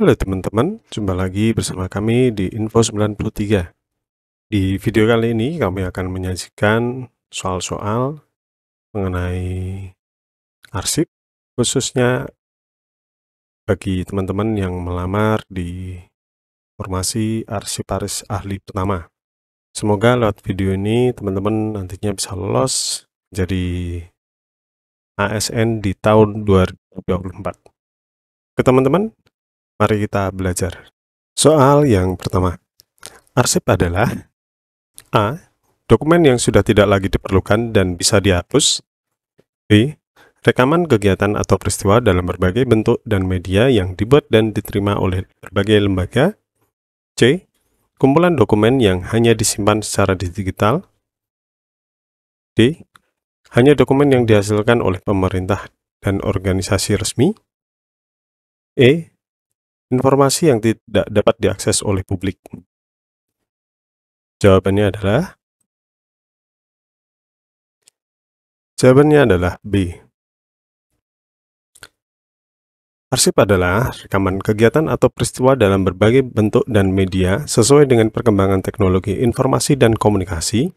Halo teman-teman, jumpa lagi bersama kami di Info 93. Di video kali ini kami akan menyajikan soal-soal mengenai arsip, khususnya bagi teman-teman yang melamar di formasi arsiparis ahli pertama. Semoga lewat video ini teman-teman nantinya bisa lolos jadi ASN di tahun 2024. Oke teman-teman, mari kita belajar. Soal yang pertama, arsip adalah A. Dokumen yang sudah tidak lagi diperlukan dan bisa dihapus. B. Rekaman kegiatan atau peristiwa dalam berbagai bentuk dan media yang dibuat dan diterima oleh berbagai lembaga. C. Kumpulan dokumen yang hanya disimpan secara digital. D. Hanya dokumen yang dihasilkan oleh pemerintah dan organisasi resmi. E. Informasi yang tidak dapat diakses oleh publik. Jawabannya adalah B. Arsip adalah rekaman kegiatan atau peristiwa dalam berbagai bentuk dan media sesuai dengan perkembangan teknologi informasi dan komunikasi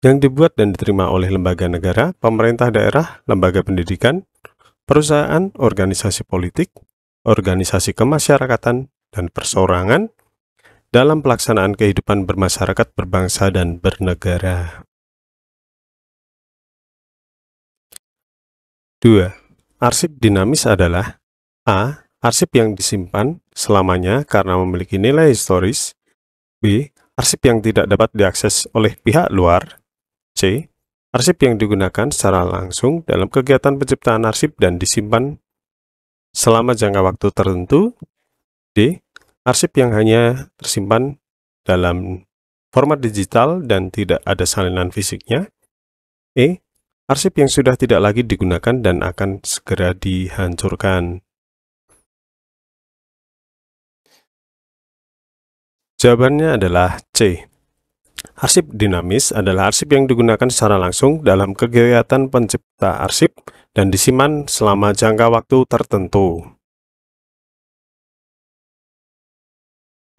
yang dibuat dan diterima oleh lembaga negara, pemerintah daerah, lembaga pendidikan, perusahaan, organisasi politik, organisasi kemasyarakatan, dan perseorangan dalam pelaksanaan kehidupan bermasyarakat, berbangsa, dan bernegara. 2. Arsip dinamis adalah A. Arsip yang disimpan selamanya karena memiliki nilai historis. B. Arsip yang tidak dapat diakses oleh pihak luar. C. Arsip yang digunakan secara langsung dalam kegiatan penciptaan arsip dan disimpan selama jangka waktu tertentu. D. Arsip yang hanya tersimpan dalam format digital dan tidak ada salinan fisiknya. E. Arsip yang sudah tidak lagi digunakan dan akan segera dihancurkan. Jawabannya adalah C. Arsip dinamis adalah arsip yang digunakan secara langsung dalam kegiatan pencipta arsip dan disimpan selama jangka waktu tertentu.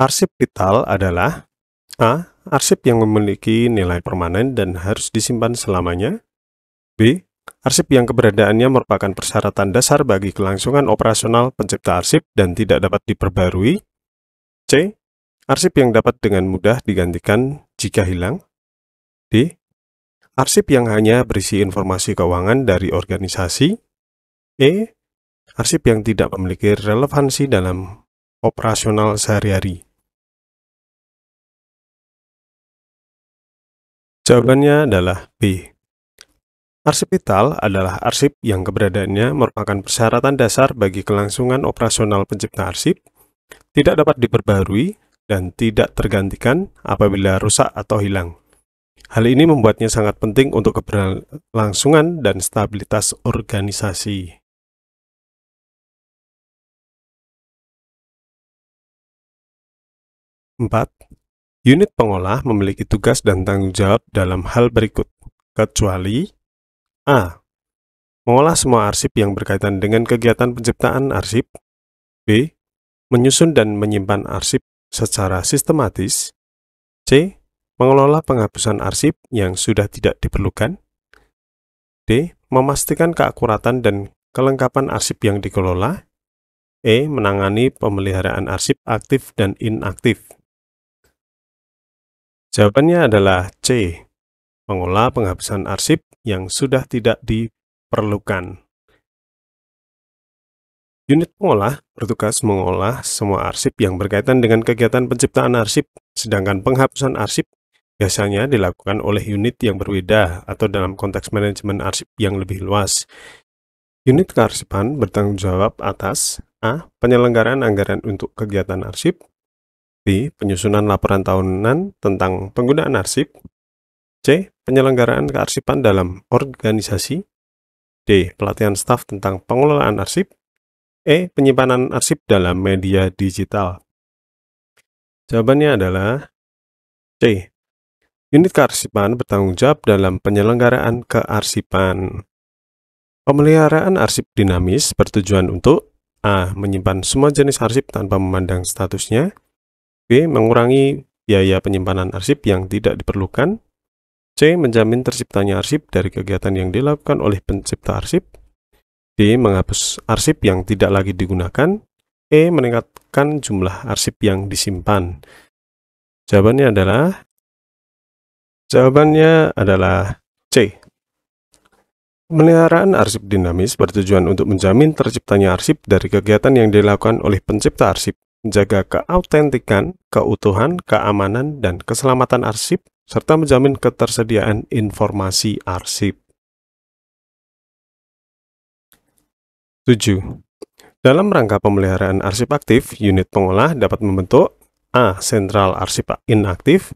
Arsip vital adalah A. Arsip yang memiliki nilai permanen dan harus disimpan selamanya. B. Arsip yang keberadaannya merupakan persyaratan dasar bagi kelangsungan operasional pencipta arsip dan tidak dapat diperbarui. C. Arsip yang dapat dengan mudah digantikan jika hilang. D. Arsip yang hanya berisi informasi keuangan dari organisasi. E. Arsip yang tidak memiliki relevansi dalam operasional sehari-hari. Jawabannya adalah B. Arsip vital adalah arsip yang keberadaannya merupakan persyaratan dasar bagi kelangsungan operasional pencipta arsip, tidak dapat diperbarui, dan tidak tergantikan apabila rusak atau hilang. Hal ini membuatnya sangat penting untuk keberlangsungan dan stabilitas organisasi. 4. Unit pengolah memiliki tugas dan tanggung jawab dalam hal berikut, kecuali A. Mengolah semua arsip yang berkaitan dengan kegiatan penciptaan arsip. B. Menyusun dan menyimpan arsip secara sistematis. C. Mengelola penghapusan arsip yang sudah tidak diperlukan. D. Memastikan keakuratan dan kelengkapan arsip yang dikelola. E. Menangani pemeliharaan arsip aktif dan inaktif. Jawabannya adalah C. Mengolah penghapusan arsip yang sudah tidak diperlukan. Unit pengolah bertugas mengolah semua arsip yang berkaitan dengan kegiatan penciptaan arsip, sedangkan penghapusan arsip biasanya dilakukan oleh unit yang berbeda atau dalam konteks manajemen arsip yang lebih luas. Unit kearsipan bertanggung jawab atas A. Penyelenggaraan anggaran untuk kegiatan arsip. B. Penyusunan laporan tahunan tentang penggunaan arsip. C. Penyelenggaraan kearsipan dalam organisasi. D. Pelatihan staf tentang pengelolaan arsip. E. Penyimpanan arsip dalam media digital. Jawabannya adalah C. Unit kearsipan bertanggung jawab dalam penyelenggaraan kearsipan. Pemeliharaan arsip dinamis bertujuan untuk A. Menyimpan semua jenis arsip tanpa memandang statusnya. B. Mengurangi biaya penyimpanan arsip yang tidak diperlukan. C. Menjamin terciptanya arsip dari kegiatan yang dilakukan oleh pencipta arsip. D. Menghapus arsip yang tidak lagi digunakan. E. Meningkatkan jumlah arsip yang disimpan. Jawabannya adalah C. Pemeliharaan arsip dinamis bertujuan untuk menjamin terciptanya arsip dari kegiatan yang dilakukan oleh pencipta arsip, menjaga keautentikan, keutuhan, keamanan, dan keselamatan arsip, serta menjamin ketersediaan informasi arsip. 7. Dalam rangka pemeliharaan arsip aktif, unit pengolah dapat membentuk A. Sentral arsip inaktif,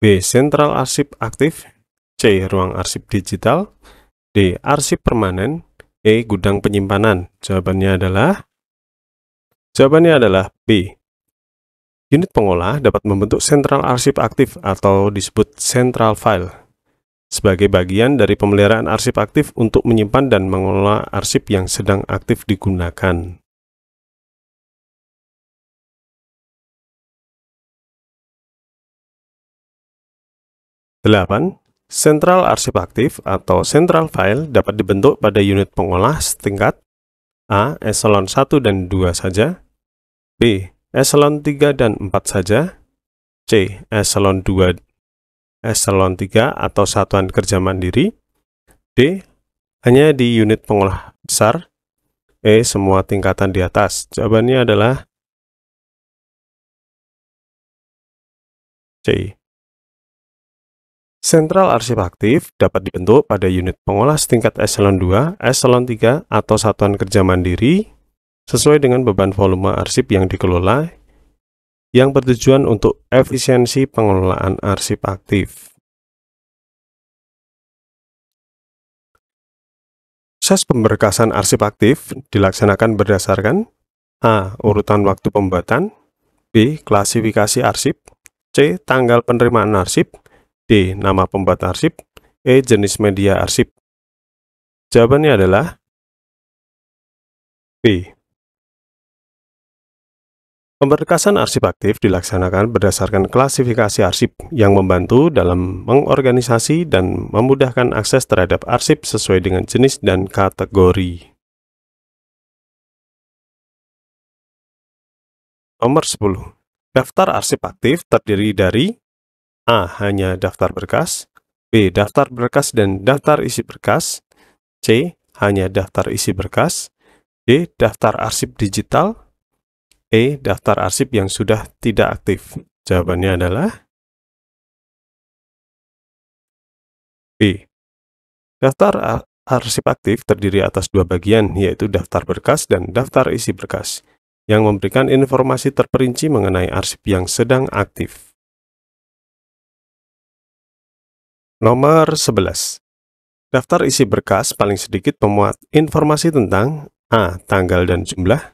B. Sentral arsip aktif, C. Ruang arsip digital, D. Arsip permanen, E. Gudang penyimpanan. Jawabannya adalah B. Unit pengolah dapat membentuk sentral arsip aktif atau disebut central file sebagai bagian dari pemeliharaan arsip aktif untuk menyimpan dan mengelola arsip yang sedang aktif digunakan. 8. Sentral arsip aktif atau central file dapat dibentuk pada unit pengolah setingkat A. Eselon 1 dan 2 saja, B. Eselon 3 dan 4 saja, C. Eselon 2, Eselon 3 atau satuan kerja mandiri, D. Hanya di unit pengolah besar, E. Semua tingkatan di atas. Jawabannya adalah C. Sentral arsip aktif dapat dibentuk pada unit pengolah setingkat eselon 2, eselon 3, atau satuan kerja mandiri sesuai dengan beban volume arsip yang dikelola yang bertujuan untuk efisiensi pengelolaan arsip aktif. Proses pemberkasan arsip aktif dilaksanakan berdasarkan A. Urutan waktu pembuatan, B. Klasifikasi arsip, C. Tanggal penerimaan arsip, D. Nama pembuat arsip, E. Jenis media arsip. Jawabannya adalah B. Pemberkasan arsip aktif dilaksanakan berdasarkan klasifikasi arsip yang membantu dalam mengorganisasi dan memudahkan akses terhadap arsip sesuai dengan jenis dan kategori. Nomor 10. Daftar arsip aktif terdiri dari A. Hanya daftar berkas, B. Daftar berkas dan daftar isi berkas, C. Hanya daftar isi berkas, D. Daftar arsip digital, E. Daftar arsip yang sudah tidak aktif. Jawabannya adalah B. Daftar arsip aktif terdiri atas dua bagian, yaitu daftar berkas dan daftar isi berkas, yang memberikan informasi terperinci mengenai arsip yang sedang aktif. Nomor 11. Daftar isi berkas paling sedikit memuat informasi tentang A. Tanggal dan jumlah,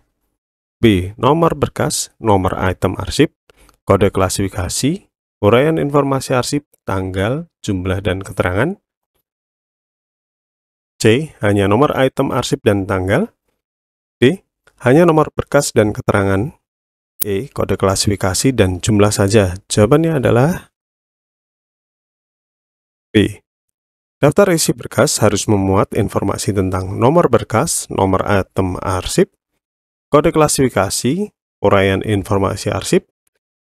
B. Nomor berkas, nomor item arsip, kode klasifikasi, uraian informasi arsip, tanggal, jumlah, dan keterangan, C. Hanya nomor item arsip dan tanggal, D. Hanya nomor berkas dan keterangan, E. Kode klasifikasi dan jumlah saja. Jawabannya adalah B. Daftar isi berkas harus memuat informasi tentang nomor berkas, nomor item arsip, kode klasifikasi, uraian informasi arsip,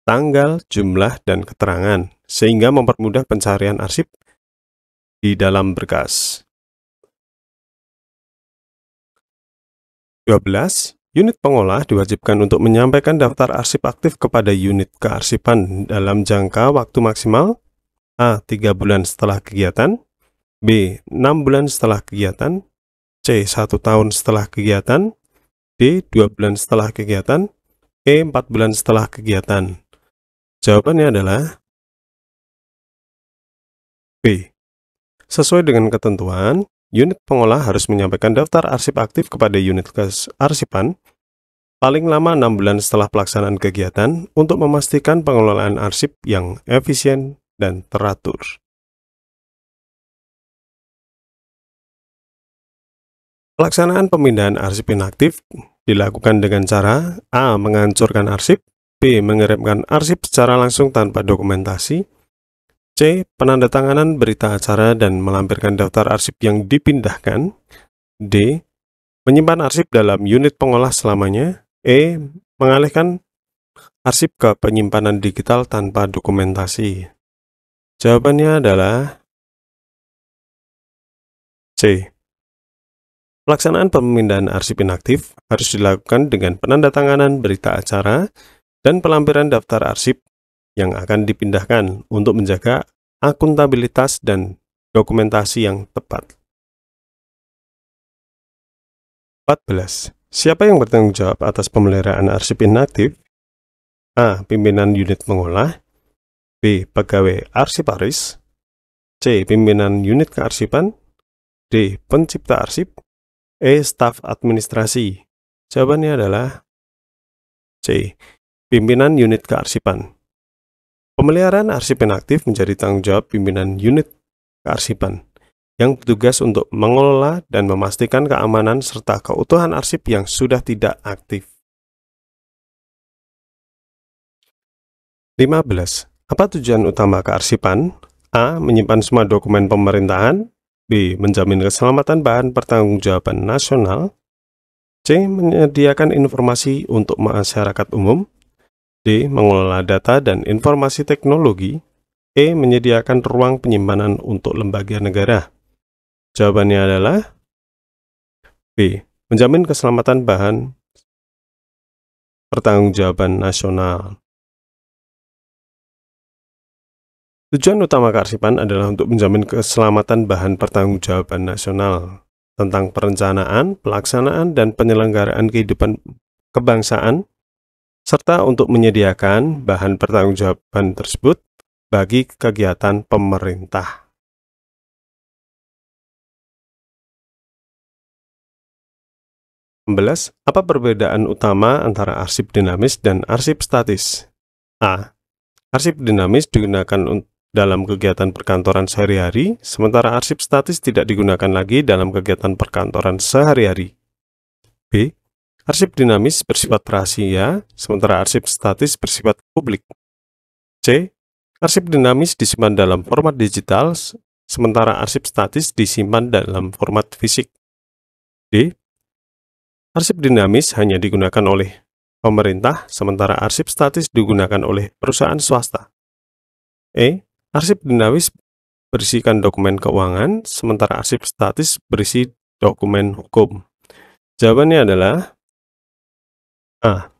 tanggal, jumlah, dan keterangan, sehingga mempermudah pencarian arsip di dalam berkas. 12. Unit pengolah diwajibkan untuk menyampaikan daftar arsip aktif kepada unit kearsipan dalam jangka waktu maksimal A. 3 bulan setelah kegiatan, B. 6 bulan setelah kegiatan, C. 1 tahun setelah kegiatan, D. 2 bulan setelah kegiatan, E. 4 bulan setelah kegiatan. Jawabannya adalah B. Sesuai dengan ketentuan, unit pengolah harus menyampaikan daftar arsip aktif kepada unit kearsipan paling lama 6 bulan setelah pelaksanaan kegiatan untuk memastikan pengelolaan arsip yang efisien dan teratur. Pelaksanaan pemindahan arsip inaktif dilakukan dengan cara A. Menghancurkan arsip, B. Mengirimkan arsip secara langsung tanpa dokumentasi, C. Penandatanganan berita acara dan melampirkan daftar arsip yang dipindahkan, D. Menyimpan arsip dalam unit pengolah selamanya, E. Mengalihkan arsip ke penyimpanan digital tanpa dokumentasi. Jawabannya adalah C. Pelaksanaan pemindahan arsip inaktif harus dilakukan dengan penandatanganan berita acara dan pelampiran daftar arsip yang akan dipindahkan untuk menjaga akuntabilitas dan dokumentasi yang tepat. 14. Siapa yang bertanggung jawab atas pemeliharaan arsip inaktif? A. Pimpinan unit pengolah, B. Pegawai arsiparis, C. Pimpinan unit kearsipan, D. Pencipta arsip, E. Staf administrasi. Jawabannya adalah C. Pimpinan unit kearsipan. Pemeliharaan arsip inaktif menjadi tanggung jawab pimpinan unit kearsipan yang bertugas untuk mengelola dan memastikan keamanan serta keutuhan arsip yang sudah tidak aktif. 15. Apa tujuan utama kearsipan? A. Menyimpan semua dokumen pemerintahan, B. Menjamin keselamatan bahan pertanggungjawaban nasional, C. Menyediakan informasi untuk masyarakat umum, D. Mengelola data dan informasi teknologi, E. Menyediakan ruang penyimpanan untuk lembaga negara. Jawabannya adalah B. Menjamin keselamatan bahan pertanggungjawaban nasional. Tujuan utama kearsipan adalah untuk menjamin keselamatan bahan pertanggungjawaban nasional tentang perencanaan, pelaksanaan, dan penyelenggaraan kehidupan kebangsaan, serta untuk menyediakan bahan pertanggungjawaban tersebut bagi kegiatan pemerintah. 16. Apa perbedaan utama antara arsip dinamis dan arsip statis? A. Arsip dinamis digunakan dalam kegiatan perkantoran sehari-hari, sementara arsip statis tidak digunakan lagi dalam kegiatan perkantoran sehari-hari. B. Arsip dinamis bersifat rahasia, sementara arsip statis bersifat publik. C. Arsip dinamis disimpan dalam format digital, sementara arsip statis disimpan dalam format fisik. D. Arsip dinamis hanya digunakan oleh pemerintah, sementara arsip statis digunakan oleh perusahaan swasta. E. Arsip dinamis berisikan dokumen keuangan, sementara arsip statis berisi dokumen hukum. Jawabannya adalah A.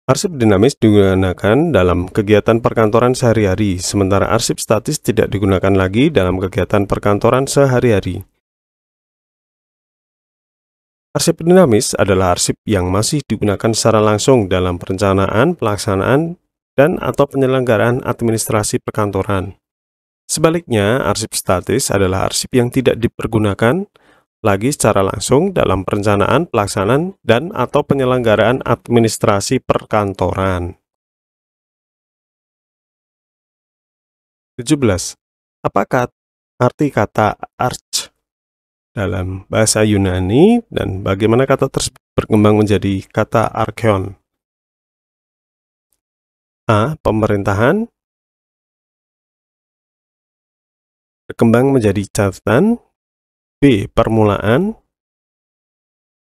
Arsip dinamis digunakan dalam kegiatan perkantoran sehari-hari, sementara arsip statis tidak digunakan lagi dalam kegiatan perkantoran sehari-hari. Arsip dinamis adalah arsip yang masih digunakan secara langsung dalam perencanaan, pelaksanaan, dan atau penyelenggaraan administrasi perkantoran. Sebaliknya, arsip statis adalah arsip yang tidak dipergunakan lagi secara langsung dalam perencanaan, pelaksanaan, dan atau penyelenggaraan administrasi perkantoran. 17. Apakah arti kata arch dalam bahasa Yunani dan bagaimana kata tersebut berkembang menjadi kata archeon? A. Pemerintahan berkembang menjadi catatan, B. Permulaan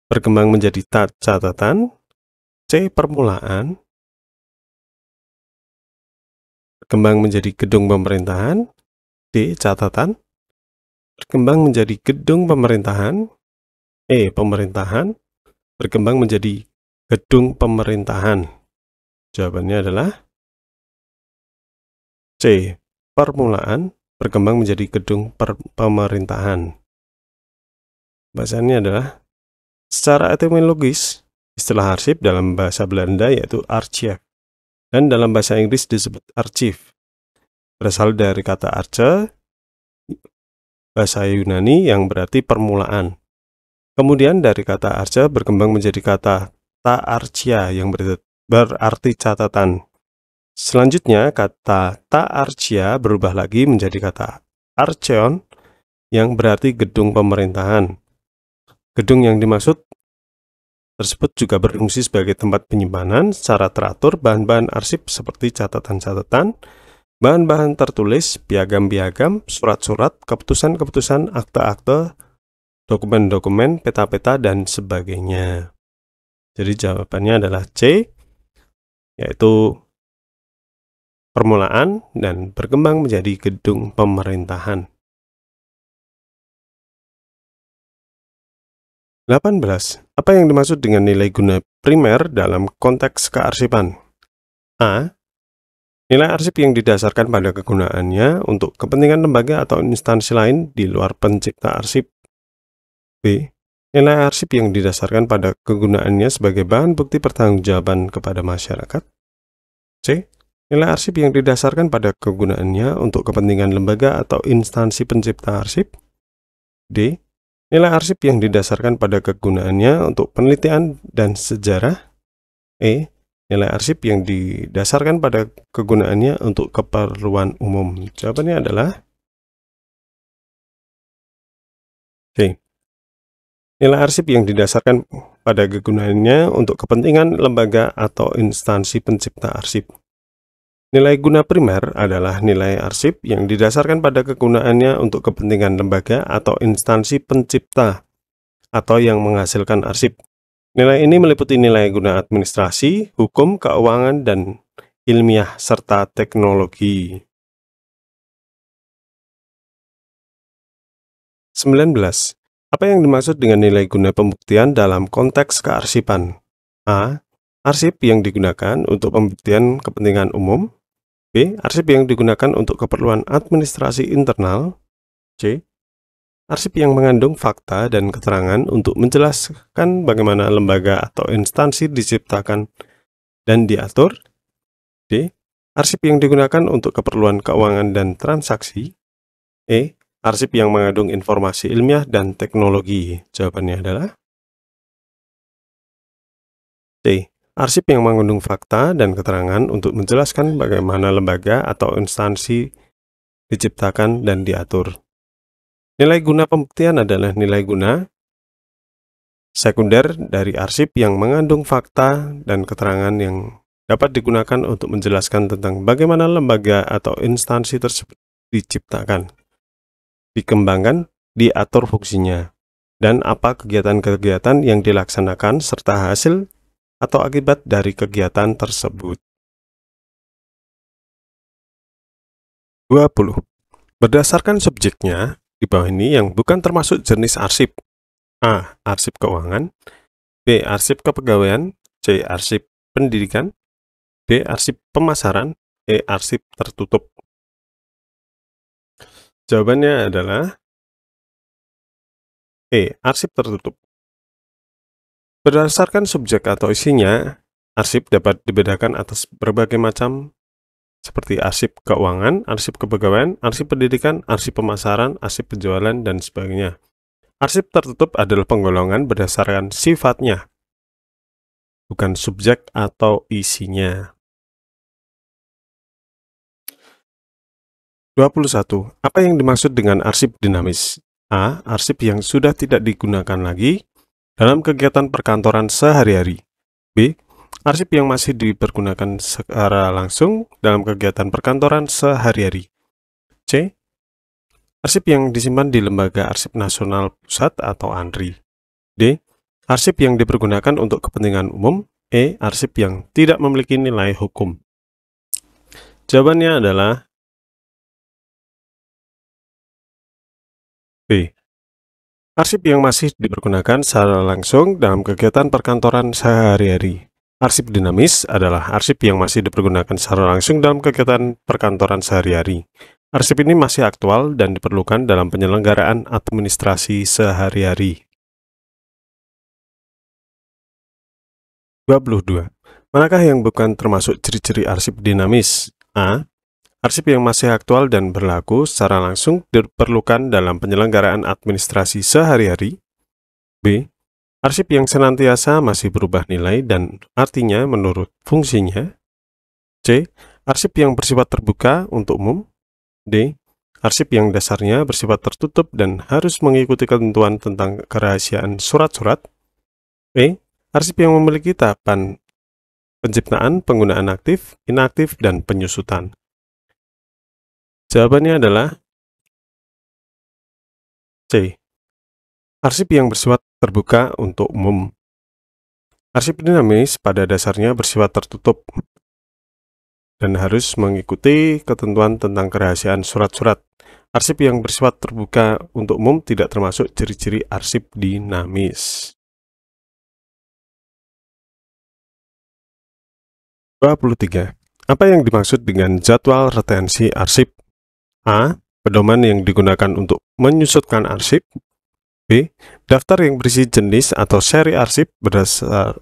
berkembang menjadi catatan, C. Permulaan berkembang menjadi gedung pemerintahan, D. Catatan berkembang menjadi gedung pemerintahan, E. Pemerintahan berkembang menjadi gedung pemerintahan. Jawabannya adalah C. Permulaan berkembang menjadi gedung pemerintahan. Bahasannya adalah secara etimologis, istilah arsip dalam bahasa Belanda yaitu archief, dan dalam bahasa Inggris disebut archive. Berasal dari kata arche, bahasa Yunani yang berarti permulaan. Kemudian dari kata arche berkembang menjadi kata ta archia yang berarti catatan. Selanjutnya, kata ta archia berubah lagi menjadi kata archeon yang berarti gedung pemerintahan. Gedung yang dimaksud tersebut juga berfungsi sebagai tempat penyimpanan secara teratur bahan-bahan arsip seperti catatan-catatan, bahan-bahan tertulis, piagam-piagam, surat-surat, keputusan-keputusan, akte-akte, dokumen-dokumen, peta-peta, dan sebagainya. Jadi jawabannya adalah C, yaitu permulaan dan berkembang menjadi gedung pemerintahan. 18. Apa yang dimaksud dengan nilai guna primer dalam konteks kearsipan? A. Nilai arsip yang didasarkan pada kegunaannya untuk kepentingan lembaga atau instansi lain di luar pencipta arsip. B. Nilai arsip yang didasarkan pada kegunaannya sebagai bahan bukti pertanggungjawaban kepada masyarakat. C. Nilai arsip yang didasarkan pada kegunaannya untuk kepentingan lembaga atau instansi pencipta arsip. D. Nilai arsip yang didasarkan pada kegunaannya untuk penelitian dan sejarah. E. Nilai arsip yang didasarkan pada kegunaannya untuk keperluan umum. Jawabannya adalah C. Nilai arsip yang didasarkan pada kegunaannya untuk kepentingan lembaga atau instansi pencipta arsip. Nilai guna primer adalah nilai arsip yang didasarkan pada kegunaannya untuk kepentingan lembaga atau instansi pencipta atau yang menghasilkan arsip. Nilai ini meliputi nilai guna administrasi, hukum, keuangan, dan ilmiah, serta teknologi. 19. Apa yang dimaksud dengan nilai guna pembuktian dalam konteks kearsipan? A. Arsip yang digunakan untuk pembuktian kepentingan umum. B. Arsip yang digunakan untuk keperluan administrasi internal. C. Arsip yang mengandung fakta dan keterangan untuk menjelaskan bagaimana lembaga atau instansi diciptakan dan diatur. D. Arsip yang digunakan untuk keperluan keuangan dan transaksi. E. Arsip yang mengandung informasi ilmiah dan teknologi. Jawabannya adalah C. Arsip yang mengandung fakta dan keterangan untuk menjelaskan bagaimana lembaga atau instansi diciptakan dan diatur. Nilai guna pembuktian adalah nilai guna sekunder dari arsip yang mengandung fakta dan keterangan yang dapat digunakan untuk menjelaskan tentang bagaimana lembaga atau instansi tersebut diciptakan, dikembangkan, diatur fungsinya, dan apa kegiatan-kegiatan yang dilaksanakan serta hasil atau akibat dari kegiatan tersebut. 20. Berdasarkan subjeknya, di bawah ini yang bukan termasuk jenis arsip. A. Arsip keuangan. B. Arsip kepegawaian. C. Arsip pendidikan. D. Arsip pemasaran. E. Arsip tertutup. Jawabannya adalah E. Arsip tertutup. Berdasarkan subjek atau isinya, arsip dapat dibedakan atas berbagai macam seperti arsip keuangan, arsip kepegawaian, arsip pendidikan, arsip pemasaran, arsip penjualan, dan sebagainya. Arsip tertutup adalah penggolongan berdasarkan sifatnya, bukan subjek atau isinya. 21. Apa yang dimaksud dengan arsip dinamis? A. Arsip yang sudah tidak digunakan lagi dalam kegiatan perkantoran sehari-hari. B. Arsip yang masih dipergunakan secara langsung dalam kegiatan perkantoran sehari-hari. C. Arsip yang disimpan di Lembaga Arsip Nasional Pusat atau ANRI. D. Arsip yang dipergunakan untuk kepentingan umum. E. Arsip yang tidak memiliki nilai hukum. Jawabannya adalah B. Arsip yang masih dipergunakan secara langsung dalam kegiatan perkantoran sehari-hari. Arsip dinamis adalah arsip yang masih dipergunakan secara langsung dalam kegiatan perkantoran sehari-hari. Arsip ini masih aktual dan diperlukan dalam penyelenggaraan administrasi sehari-hari. 22. Manakah yang bukan termasuk ciri-ciri arsip dinamis? A. Arsip yang masih aktual dan berlaku secara langsung diperlukan dalam penyelenggaraan administrasi sehari-hari. B. Arsip yang senantiasa masih berubah nilai dan artinya menurut fungsinya. C. Arsip yang bersifat terbuka untuk umum. D. Arsip yang dasarnya bersifat tertutup dan harus mengikuti ketentuan tentang kerahasiaan surat-surat. E. Arsip yang memiliki tahapan penciptaan, penggunaan aktif, inaktif, dan penyusutan. Jawabannya adalah C. Arsip yang bersifat terbuka untuk umum. Arsip dinamis pada dasarnya bersifat tertutup dan harus mengikuti ketentuan tentang kerahasiaan surat-surat. Arsip yang bersifat terbuka untuk umum tidak termasuk ciri-ciri arsip dinamis. 23. Apa yang dimaksud dengan jadwal retensi arsip? A. Pedoman yang digunakan untuk menyusutkan arsip. B. Daftar yang berisi jenis atau seri arsip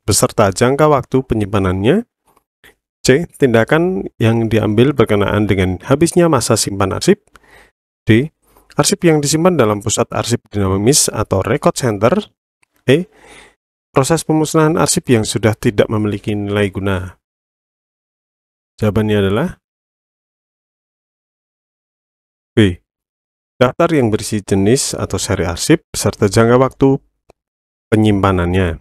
beserta jangka waktu penyimpanannya. C. Tindakan yang diambil berkenaan dengan habisnya masa simpan arsip. D. Arsip yang disimpan dalam pusat arsip dinamis atau record center. E. Proses pemusnahan arsip yang sudah tidak memiliki nilai guna. Jawabannya adalah B. Daftar yang berisi jenis atau seri arsip beserta jangka waktu penyimpanannya.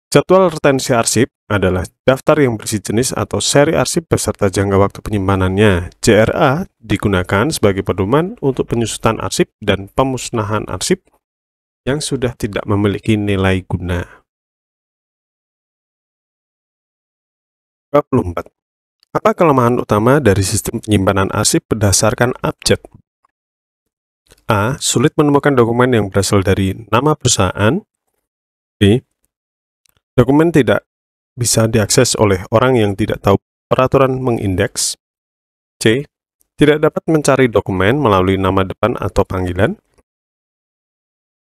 Jadwal retensi arsip adalah daftar yang berisi jenis atau seri arsip beserta jangka waktu penyimpanannya. JRA digunakan sebagai pedoman untuk penyusutan arsip dan pemusnahan arsip yang sudah tidak memiliki nilai guna. 24. Apa kelemahan utama dari sistem penyimpanan arsip berdasarkan abjad? A. Sulit menemukan dokumen yang berasal dari nama perusahaan. B. Dokumen tidak bisa diakses oleh orang yang tidak tahu peraturan mengindeks. C. Tidak dapat mencari dokumen melalui nama depan atau panggilan.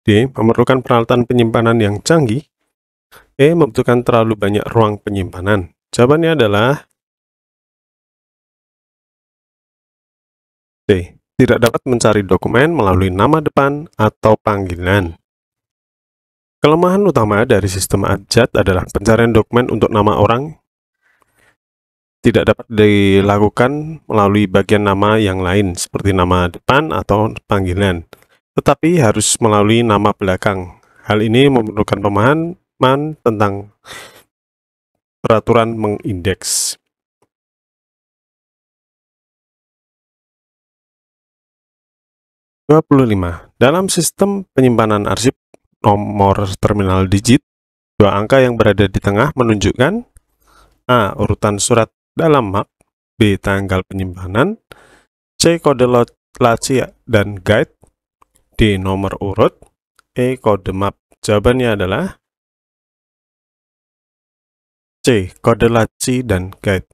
D. Memerlukan peralatan penyimpanan yang canggih. E. Membutuhkan terlalu banyak ruang penyimpanan. Jawabannya adalah C. Tidak dapat mencari dokumen melalui nama depan atau panggilan. Kelemahan utama dari sistem abjad adalah pencarian dokumen untuk nama orang tidak dapat dilakukan melalui bagian nama yang lain, seperti nama depan atau panggilan, tetapi harus melalui nama belakang. Hal ini memerlukan pemahaman tentang peraturan mengindeks. 25. Dalam sistem penyimpanan arsip, nomor terminal digit, dua angka yang berada di tengah menunjukkan A. Urutan surat dalam map, B. Tanggal penyimpanan, C. Kode laci dan guide, D. Nomor urut, E. Kode map. Jawabannya adalah C. Kode laci dan guide.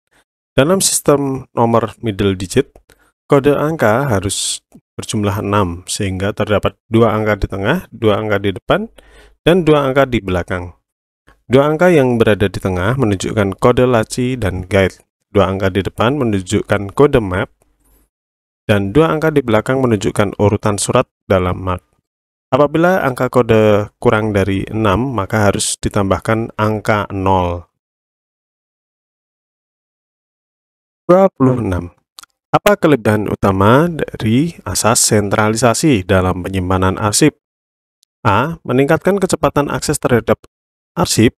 Dalam sistem nomor middle digit, kode angka harus berjumlah 6, sehingga terdapat dua angka di tengah, dua angka di depan, dan dua angka di belakang. Dua angka yang berada di tengah menunjukkan kode laci dan guide. Dua angka di depan menunjukkan kode map, dan dua angka di belakang menunjukkan urutan surat dalam map. Apabila angka kode kurang dari 6, maka harus ditambahkan angka 0. 26. Apa kelebihan utama dari asas sentralisasi dalam penyimpanan arsip? A. Meningkatkan kecepatan akses terhadap arsip.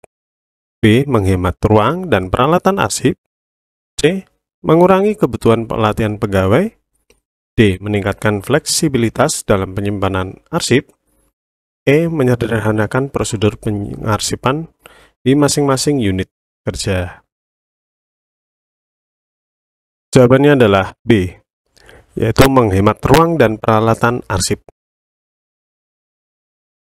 B. Menghemat ruang dan peralatan arsip. C. Mengurangi kebutuhan pelatihan pegawai. D. Meningkatkan fleksibilitas dalam penyimpanan arsip. E. Menyederhanakan prosedur pengarsipan di masing-masing unit kerja. Jawabannya adalah B, yaitu menghemat ruang dan peralatan arsip.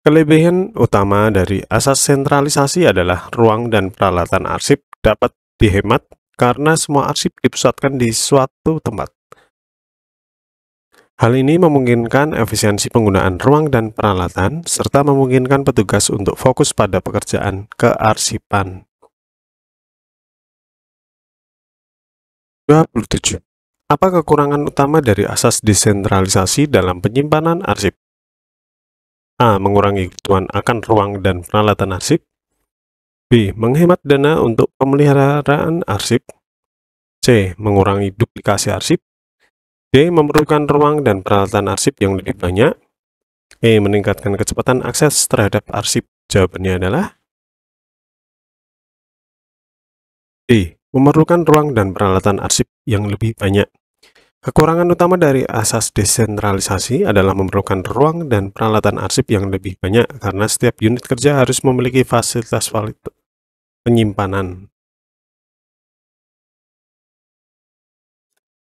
Kelebihan utama dari asas sentralisasi adalah ruang dan peralatan arsip dapat dihemat karena semua arsip dipusatkan di suatu tempat. Hal ini memungkinkan efisiensi penggunaan ruang dan peralatan, serta memungkinkan petugas untuk fokus pada pekerjaan kearsipan. 27. Apa kekurangan utama dari asas desentralisasi dalam penyimpanan arsip? A. Mengurangi kebutuhan akan ruang dan peralatan arsip. B. Menghemat dana untuk pemeliharaan arsip. C. Mengurangi duplikasi arsip. D. Memerlukan ruang dan peralatan arsip yang lebih banyak. E. Meningkatkan kecepatan akses terhadap arsip. Jawabannya adalah D. Memerlukan ruang dan peralatan arsip yang lebih banyak. Kekurangan utama dari asas desentralisasi adalah memerlukan ruang dan peralatan arsip yang lebih banyak karena setiap unit kerja harus memiliki fasilitas penyimpanan.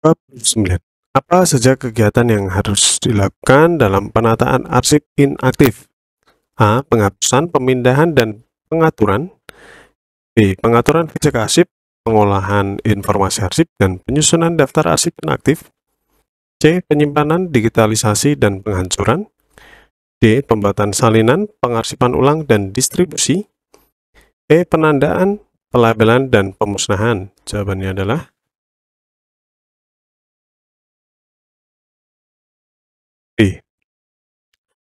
Bab 9. Apa saja kegiatan yang harus dilakukan dalam penataan arsip inaktif? A. Penghapusan, pemindahan, dan pengaturan. B. Pengaturan fisik arsip, pengolahan informasi arsip, dan penyusunan daftar arsip inaktif. C. Penyimpanan, digitalisasi, dan penghancuran. D. Pembuatan salinan, pengarsipan ulang, dan distribusi. E. Penandaan, pelabelan, dan pemusnahan. Jawabannya adalah B.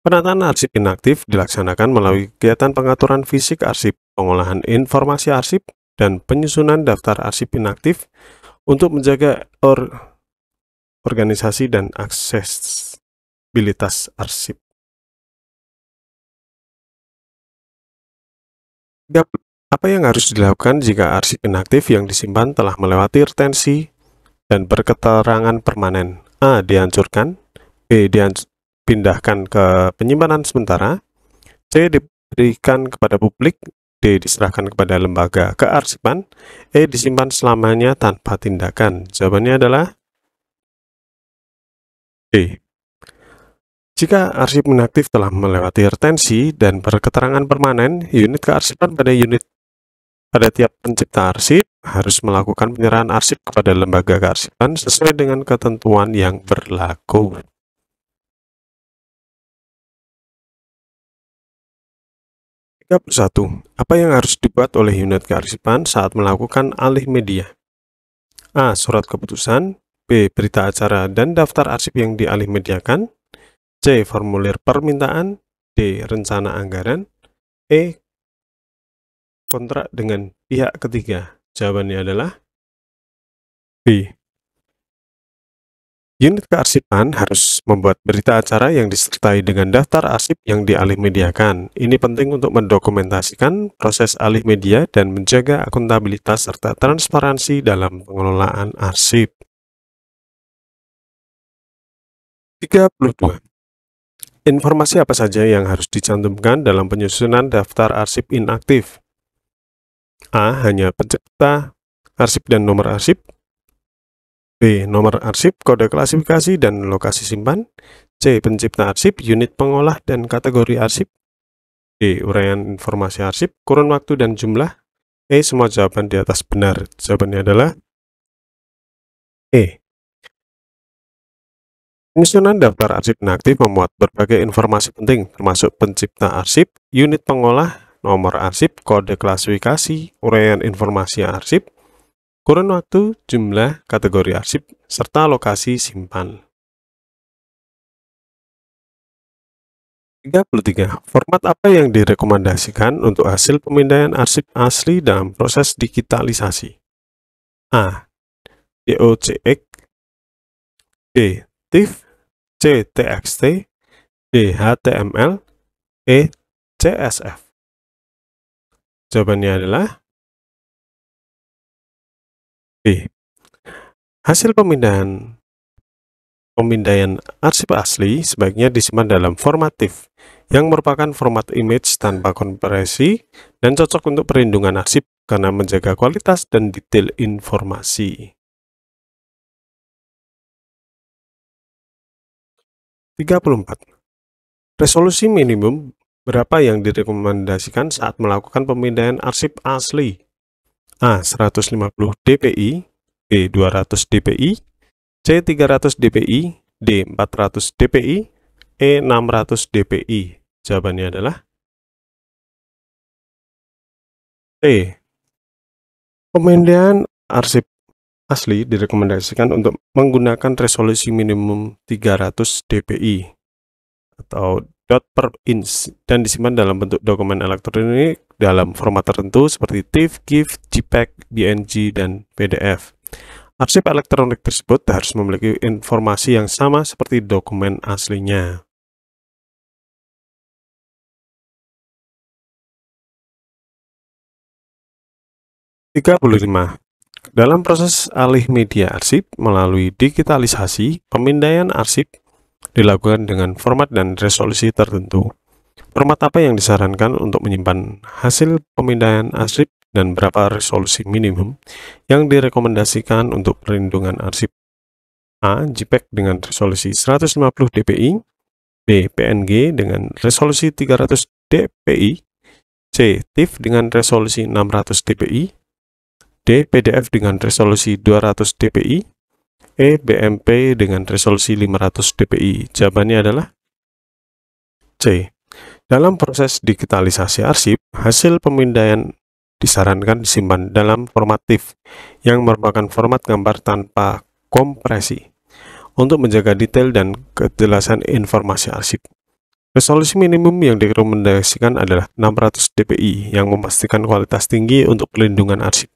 Penataan arsip inaktif dilaksanakan melalui kegiatan pengaturan fisik arsip, pengolahan informasi arsip, dan penyusunan daftar arsip inaktif untuk menjaga organisasi dan aksesibilitas arsip. Apa yang harus dilakukan jika arsip inaktif yang disimpan telah melewati retensi dan berketerangan permanen? A. Dihancurkan. B. Dipindahkan ke penyimpanan sementara. C. Diberikan kepada publik. D. Diserahkan kepada lembaga kearsipan. E. Disimpan selamanya tanpa tindakan. Jawabannya adalah D. Jika arsip inaktif telah melewati retensi dan berketerangan permanen, unit kearsipan pada tiap pencipta arsip harus melakukan penyerahan arsip kepada lembaga kearsipan sesuai dengan ketentuan yang berlaku. 31. Apa yang harus dibuat oleh unit kearsipan saat melakukan alih media? A. Surat keputusan. B. Berita acara dan daftar arsip yang dialih mediakan. C. Formulir permintaan. D. Rencana anggaran. E. Kontrak dengan pihak ketiga. Jawabannya adalah B. Unit kearsipan harus membuat berita acara yang disertai dengan daftar arsip yang dialih mediakan. Ini penting untuk mendokumentasikan proses alih media dan menjaga akuntabilitas serta transparansi dalam pengelolaan arsip. 32. Informasi apa saja yang harus dicantumkan dalam penyusunan daftar arsip inaktif? A. Hanya pencipta arsip dan nomor arsip. B. Nomor arsip, kode klasifikasi, dan lokasi simpan. C. Pencipta arsip, unit pengolah, dan kategori arsip. D. Uraian informasi arsip, kurun waktu, dan jumlah. E. Semua jawaban di atas benar. Jawabannya adalah E. Penyusunan daftar arsip inaktif memuat berbagai informasi penting, termasuk pencipta arsip, unit pengolah, nomor arsip, kode klasifikasi, uraian informasi arsip, kurun waktu, jumlah, kategori arsip, serta lokasi simpan. 33. Format apa yang direkomendasikan untuk hasil pemindaian arsip asli dalam proses digitalisasi? A. DOCX. B. TIFF. C. TXT. D. HTML. E. CSV. Jawabannya adalah B. Hasil pemindaian arsip asli sebaiknya disimpan dalam format TIFF, yang merupakan format image tanpa kompresi dan cocok untuk perlindungan arsip karena menjaga kualitas dan detail informasi. 34. Resolusi minimum berapa yang direkomendasikan saat melakukan pemindaian arsip asli? A. 150 dpi. B. 200 dpi. C. 300 dpi. D. 400 dpi. E. 600 dpi. Jawabannya adalah E. Pemindaian arsip asli direkomendasikan untuk menggunakan resolusi minimum 300 dpi atau dot per inch dan disimpan dalam bentuk dokumen elektronik dalam format tertentu seperti TIFF, GIF, JPEG, BNG, dan PDF. Arsip elektronik tersebut harus memiliki informasi yang sama seperti dokumen aslinya. 35. Dalam proses alih media arsip melalui digitalisasi, pemindaian arsip dilakukan dengan format dan resolusi tertentu. Format apa yang disarankan untuk menyimpan hasil pemindaian arsip dan berapa resolusi minimum yang direkomendasikan untuk perlindungan arsip? A. JPEG dengan resolusi 150 dpi, B. PNG dengan resolusi 300 dpi, C. TIFF dengan resolusi 600 dpi, D. PDF dengan resolusi 200 dpi, E. BMP dengan resolusi 500 dpi. Jawabannya adalah C. Dalam proses digitalisasi arsip, hasil pemindaian disarankan disimpan dalam format TIFF yang merupakan format gambar tanpa kompresi untuk menjaga detail dan kejelasan informasi arsip. Resolusi minimum yang direkomendasikan adalah 600 dpi yang memastikan kualitas tinggi untuk pelindungan arsip,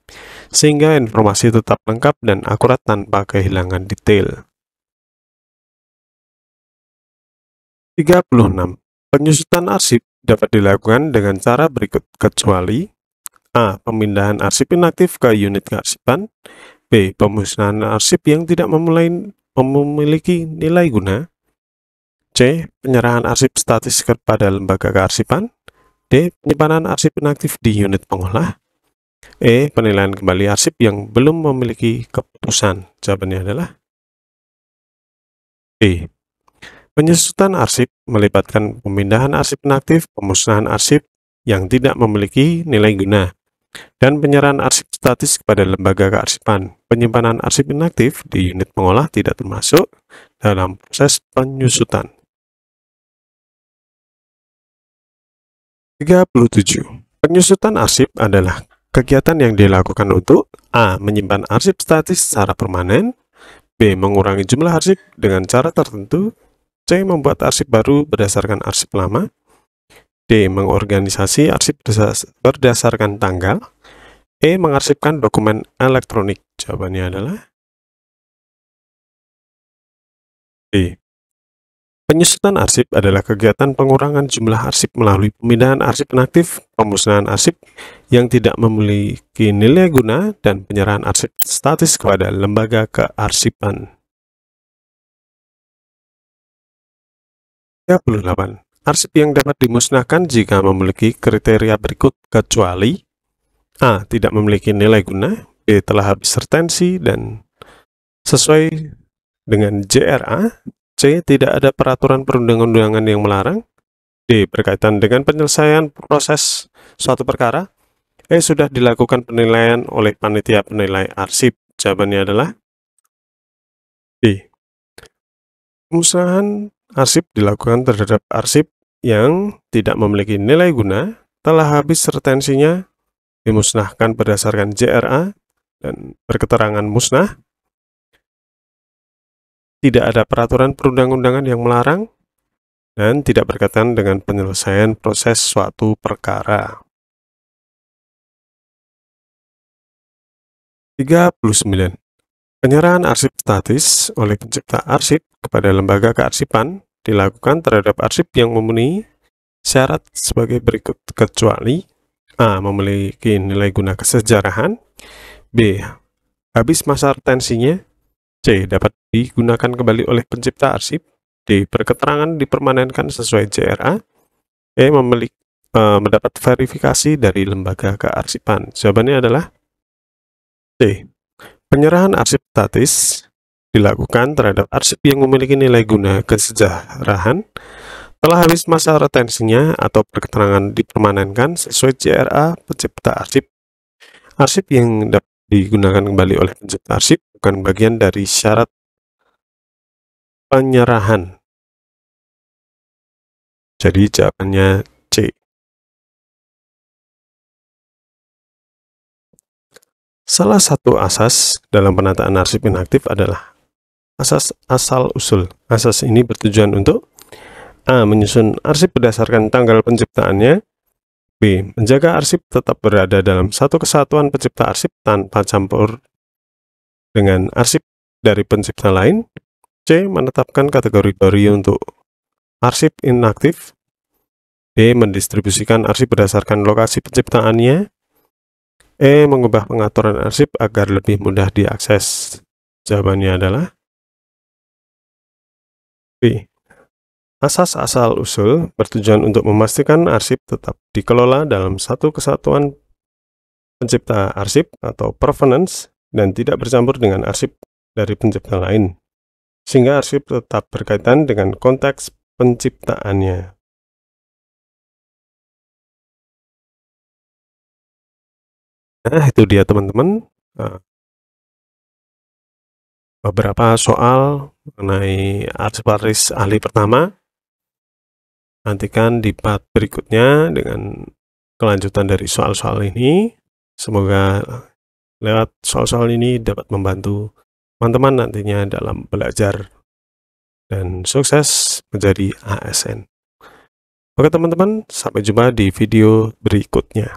sehingga informasi tetap lengkap dan akurat tanpa kehilangan detail. 36. Penyusutan arsip dapat dilakukan dengan cara berikut kecuali A. Pemindahan arsip inaktif ke unit kearsipan, B. Pemusnahan arsip yang tidak memiliki nilai guna, C. Penyerahan arsip statis kepada lembaga kearsipan, D. Penyimpanan arsip inaktif di unit pengolah, E. Penilaian kembali arsip yang belum memiliki keputusan. Jawabannya adalah D. Penyusutan arsip melibatkan pemindahan arsip inaktif, pemusnahan arsip yang tidak memiliki nilai guna, dan penyerahan arsip statis kepada lembaga kearsipan. Penyimpanan arsip inaktif di unit pengolah tidak termasuk dalam proses penyusutan. 37. Penyusutan arsip adalah kegiatan yang dilakukan untuk A. Menyimpan arsip statis secara permanen, B. Mengurangi jumlah arsip dengan cara tertentu, C. Membuat arsip baru berdasarkan arsip lama, D. Mengorganisasi arsip berdasarkan tanggal, E. Mengarsipkan dokumen elektronik. Jawabannya adalah D. Penyusutan arsip adalah kegiatan pengurangan jumlah arsip melalui pemindahan arsip inaktif, pemusnahan arsip yang tidak memiliki nilai guna, dan penyerahan arsip statis kepada lembaga kearsipan. 38. Arsip yang dapat dimusnahkan jika memiliki kriteria berikut kecuali A. Tidak memiliki nilai guna, B. Telah habis retensi dan sesuai dengan JRA, C. Tidak ada peraturan perundang-undangan yang melarang, D. Berkaitan dengan penyelesaian proses suatu perkara, E. Sudah dilakukan penilaian oleh panitia penilai arsip. Jawabannya adalah D. Pemusnahan arsip dilakukan terhadap arsip yang tidak memiliki nilai guna, telah habis retensinya, dimusnahkan berdasarkan JRA dan berketerangan musnah, tidak ada peraturan perundang-undangan yang melarang, dan tidak berkaitan dengan penyelesaian proses suatu perkara. 39. Penyerahan arsip statis oleh pencipta arsip kepada lembaga kearsipan dilakukan terhadap arsip yang memenuhi syarat sebagai berikut kecuali A. Memiliki nilai guna kesejarahan, B. Habis masa retensinya, C. Dapat digunakan kembali oleh pencipta arsip, D. Berketerangan dipermanenkan sesuai JRA, E. Mendapat verifikasi dari lembaga kearsipan. Jawabannya adalah C. Penyerahan arsip statis dilakukan terhadap arsip yang memiliki nilai guna kesejarahan, telah habis masa retensinya atau berketerangan dipermanenkan sesuai JRA pencipta arsip. Arsip yang dapat digunakan kembali oleh pencipta arsip bukan bagian dari syarat penyerahan. Jadi jawabannya C. Salah satu asas dalam penataan arsip inaktif adalah asas asal-usul. Asas ini bertujuan untuk A. Menyusun arsip berdasarkan tanggal penciptaannya, B. Menjaga arsip tetap berada dalam satu kesatuan pencipta arsip tanpa campur dengan arsip dari pencipta lain, C. Menetapkan kategori baru untuk arsip inaktif, D. Mendistribusikan arsip berdasarkan lokasi penciptaannya, Mengubah pengaturan arsip agar lebih mudah diakses. Jawabannya adalah B. Asas asal-usul bertujuan untuk memastikan arsip tetap dikelola dalam satu kesatuan pencipta arsip atau provenance dan tidak bercampur dengan arsip dari pencipta lain, sehingga arsip tetap berkaitan dengan konteks penciptaannya. Nah, itu dia teman-teman, beberapa soal mengenai arsip waris ahli pertama. Nantikan di part berikutnya dengan kelanjutan dari soal-soal ini. Semoga lewat soal-soal ini dapat membantu teman-teman nantinya dalam belajar dan sukses menjadi ASN. Oke teman-teman, sampai jumpa di video berikutnya.